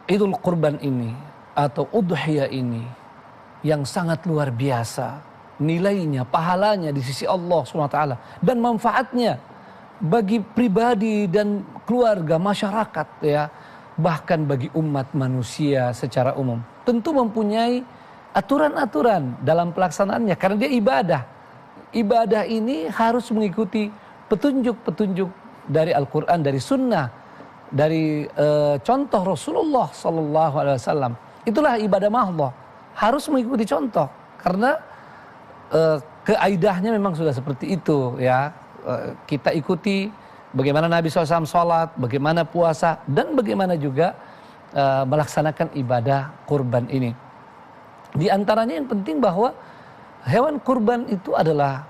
Idul Kurban ini atau udhiyah ini yang sangat luar biasa nilainya, pahalanya di sisi Allah SWT dan manfaatnya bagi pribadi dan keluarga, masyarakat ya, bahkan bagi umat manusia secara umum. Tentu mempunyai aturan-aturan dalam pelaksanaannya karena dia ibadah. Ibadah ini harus mengikuti petunjuk-petunjuk dari Al-Quran, dari Sunnah, dari contoh Rasulullah SAW. Itulah ibadah mahdhah, harus mengikuti contoh karena keaidahnya memang sudah seperti itu ya. Kita ikuti bagaimana Nabi SAW sholat, bagaimana puasa, dan bagaimana juga melaksanakan ibadah kurban ini. Di antaranya yang penting bahwa hewan kurban itu adalah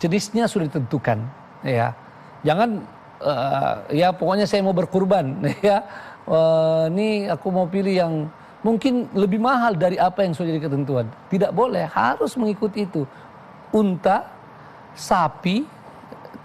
jenisnya sudah ditentukan ya. Jangan ya pokoknya saya mau berkurban ya. Ini aku mau pilih yang mungkin lebih mahal dari apa yang sudah jadi ketentuan. Tidak boleh, harus mengikuti itu. Unta, sapi,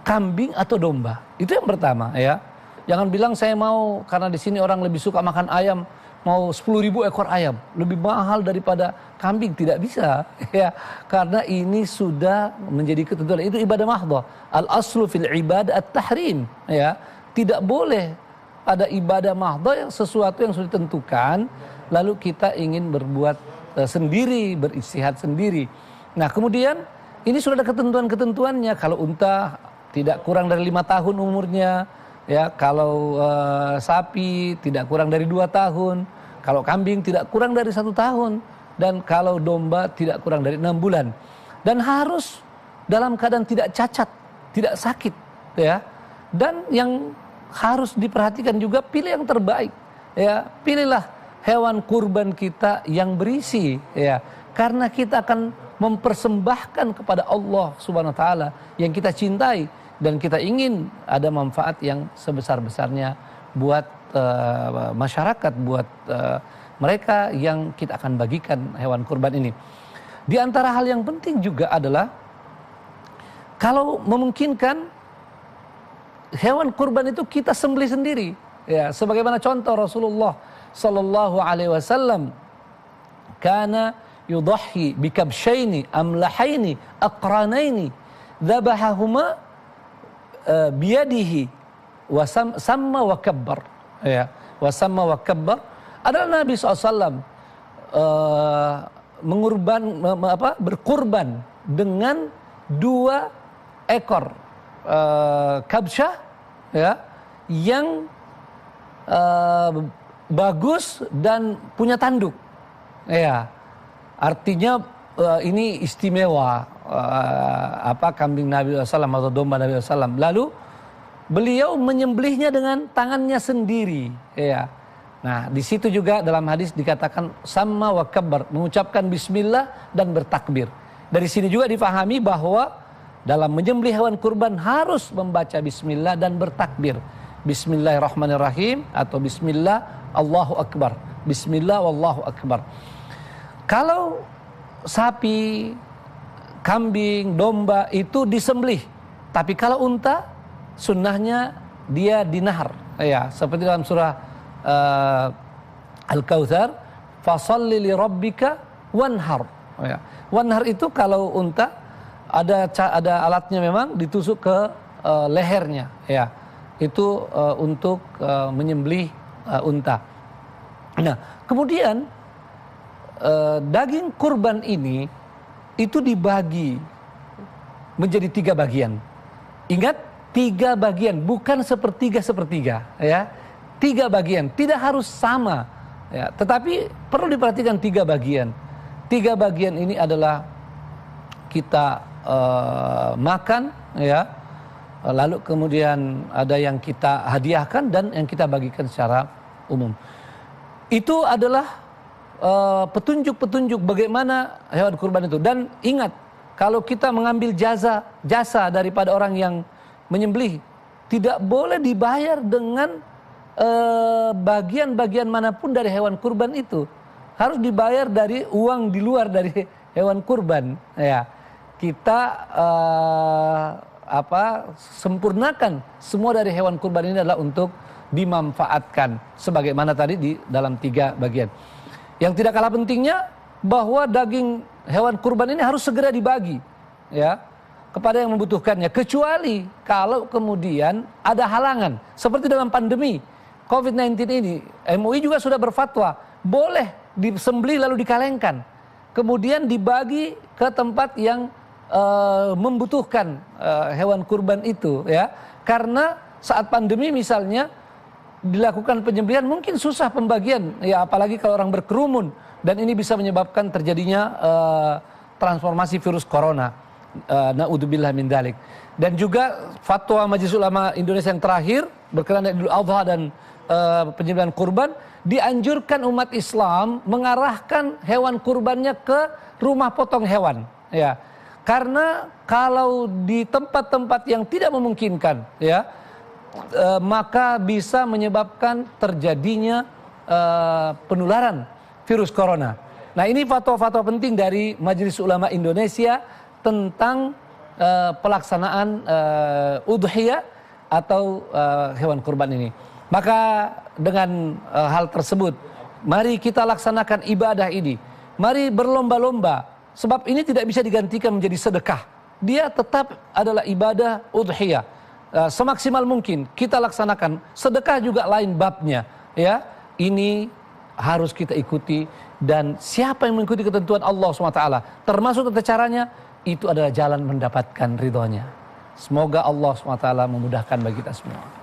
kambing atau domba. Itu yang pertama ya. Jangan bilang saya mau karena di sini orang lebih suka makan ayam, mau 10.000 ekor ayam, lebih mahal daripada kambing. Tidak bisa ya. Karena ini sudah menjadi ketentuan. Itu ibadah mahdhah. Al-aslu fil ibadah at-tahrim ya. Tidak boleh ada ibadah mahdhah yang sesuatu yang sudah ditentukan lalu kita ingin berbuat sendiri, beristihad sendiri. Nah, kemudian ini sudah ada ketentuan-ketentuannya. Kalau unta tidak kurang dari 5 tahun umurnya, ya. Kalau sapi tidak kurang dari 2 tahun, kalau kambing tidak kurang dari 1 tahun, dan kalau domba tidak kurang dari 6 bulan. Dan harus dalam keadaan tidak cacat, tidak sakit, ya. Dan yang harus diperhatikan juga pilih yang terbaik, ya. Pilihlah hewan kurban kita yang berisi, ya. Karena kita akan mempersembahkan kepada Allah Subhanahu wa taala yang kita cintai dan kita ingin ada manfaat yang sebesar-besarnya buat masyarakat, buat mereka yang kita akan bagikan hewan kurban ini. Di antara hal yang penting juga adalah kalau memungkinkan hewan kurban itu kita sembelih sendiri ya, sebagaimana contoh Rasulullah sallallahu alaihi wasallam kana yudahhi bikabshaini amlahaini aqranaini dzabahahuma biyadihi wa samma wa kabbar ya, wa samma wa kabbar adalah Nabi SAW berkurban dengan 2 ekor kabsyah ya, yang bagus dan punya tanduk ya. Artinya ini istimewa kambing Nabi SAW atau domba Nabi SAW. Lalu beliau menyembelihnya dengan tangannya sendiri. Ya. Nah, di situ juga dalam hadis dikatakan sama wa kabbar, mengucapkan bismillah dan bertakbir. Dari sini juga difahami bahwa dalam menyembelih hewan kurban harus membaca bismillah dan bertakbir. Bismillahirrahmanirrahim atau bismillah Allahu akbar. Bismillah wallahu akbar. Kalau sapi, kambing, domba itu disembelih. Tapi kalau unta, sunnahnya dia dinahar. Ya, seperti dalam surah Al-Kautsar, fasalli li rabbika wanhar. Ya. Wanhar itu kalau unta ada alatnya memang ditusuk ke lehernya. Ya, itu untuk menyembelih unta. Nah, kemudian daging kurban ini itu dibagi menjadi 3 bagian. Ingat, 3 bagian, bukan sepertiga ya. 3 bagian, tidak harus sama ya, tetapi perlu diperhatikan 3 bagian. 3 bagian ini adalah kita makan ya, lalu kemudian ada yang kita hadiahkan dan yang kita bagikan secara umum. Itu adalah petunjuk-petunjuk bagaimana hewan kurban itu. Dan ingat, kalau kita mengambil jasa daripada orang yang menyembelih, tidak boleh dibayar dengan bagian-bagian manapun dari hewan kurban itu. Harus dibayar dari uang di luar dari hewan kurban ya. Kita sempurnakan semua dari hewan kurban ini adalah untuk dimanfaatkan sebagaimana tadi di dalam 3 bagian. Yang tidak kalah pentingnya bahwa daging hewan kurban ini harus segera dibagi ya kepada yang membutuhkannya, kecuali kalau kemudian ada halangan seperti dalam pandemi COVID-19 ini. MUI juga sudah berfatwa boleh disembelih lalu dikalengkan, kemudian dibagi ke tempat yang membutuhkan hewan kurban itu ya, karena saat pandemi misalnya dilakukan penyembelihan mungkin susah pembagian ya, apalagi kalau orang berkerumun, dan ini bisa menyebabkan terjadinya transformasi virus corona. Naudzubillah min dzalik. Dan juga fatwa Majelis Ulama Indonesia yang terakhir berkenaan Idul Adha dan penyembelihan kurban, dianjurkan umat Islam mengarahkan hewan kurbannya ke rumah potong hewan ya. Karena kalau di tempat-tempat yang tidak memungkinkan ya, maka bisa menyebabkan terjadinya penularan virus corona. Nah, ini fatwa-fatwa penting dari Majelis Ulama Indonesia tentang pelaksanaan udhiyah atau hewan kurban ini. Maka dengan hal tersebut, mari kita laksanakan ibadah ini. Mari berlomba-lomba, sebab ini tidak bisa digantikan menjadi sedekah. Dia tetap adalah ibadah udhiyah. Semaksimal mungkin kita laksanakan. Sedekah juga lain babnya ya. Ini harus kita ikuti, dan siapa yang mengikuti ketentuan Allah SWT termasuk tata caranya, itu adalah jalan mendapatkan ridhonya. Semoga Allah SWT memudahkan bagi kita semua.